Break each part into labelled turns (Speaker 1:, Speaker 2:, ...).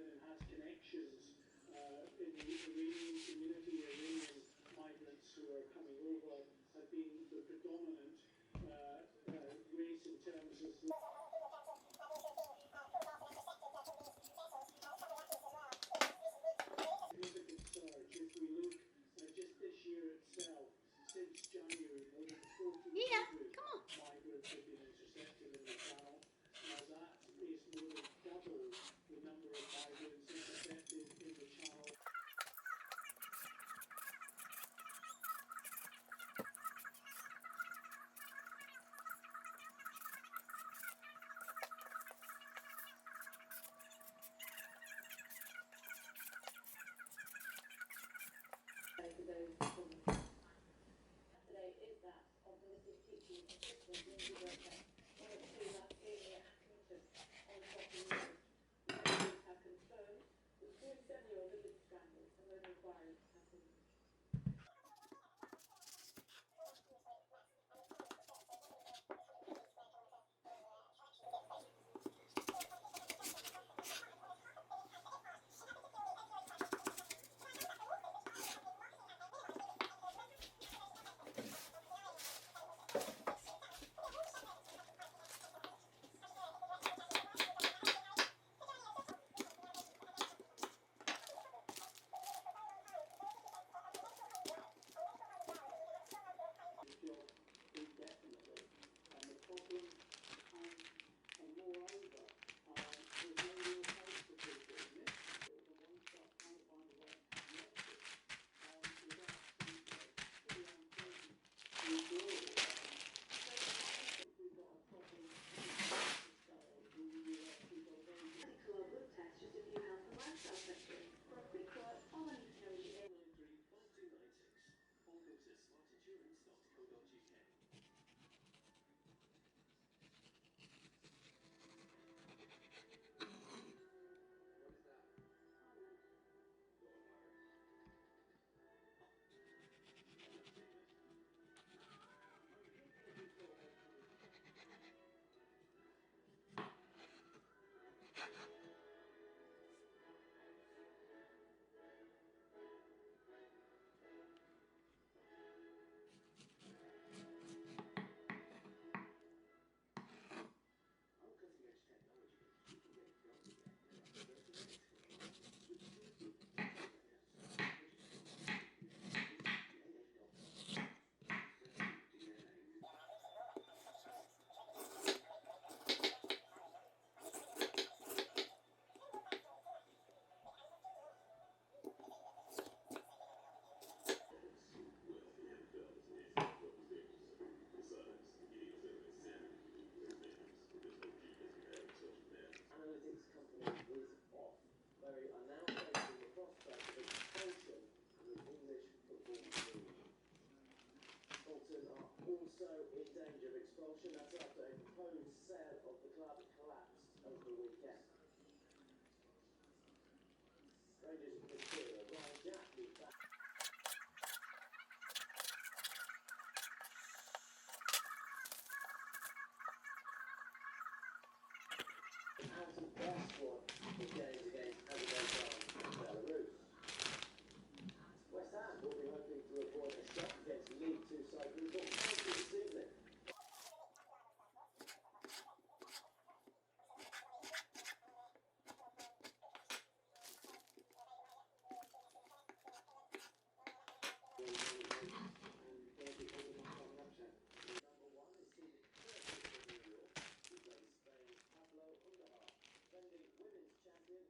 Speaker 1: and has connections in the Iranian community. Iranian migrants who are coming over have been the predominant race in terms of significant surge. If we look just this year itself, since January, more than 1,400 migrants have been intercepted in the channel. Now that is more than double the number of migrants intercepted in the channel.
Speaker 2: Today is that optimistic teaching assistant Lindsay Burkett, one of two last senior Accrington on Shocking News. The police have confirmed the 47-year-old had been strangled and no inquiry has been made.
Speaker 1: Indefinitely, and the problem, and moreover, there's no real hope for people in this. The ones that can't find a way to connect it, without pretty unpleasant withdrawal. We've got a problem
Speaker 2: Club blood test, just a few health and lifestyle questions. For a quick quote, all I need to know is your age.
Speaker 3: 5296 or go to smartinsurance.co.uk.
Speaker 4: Analytics company is off. They are now facing the prospect of expulsion from the English Football League. Bolton are also in danger of expulsion. That's after a proposed sale of the club collapsed over the weekend. Rangers midfielder Ryan Jack is back. Out of their squad for games against Azerbaijan and Belarus. West Ham will be hoping to avoid a shock against League Two side Newport County this evening. Number one is seeded 30th in New York, who plays Spain's Pablo Underhar, defending women's champion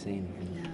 Speaker 5: see anything.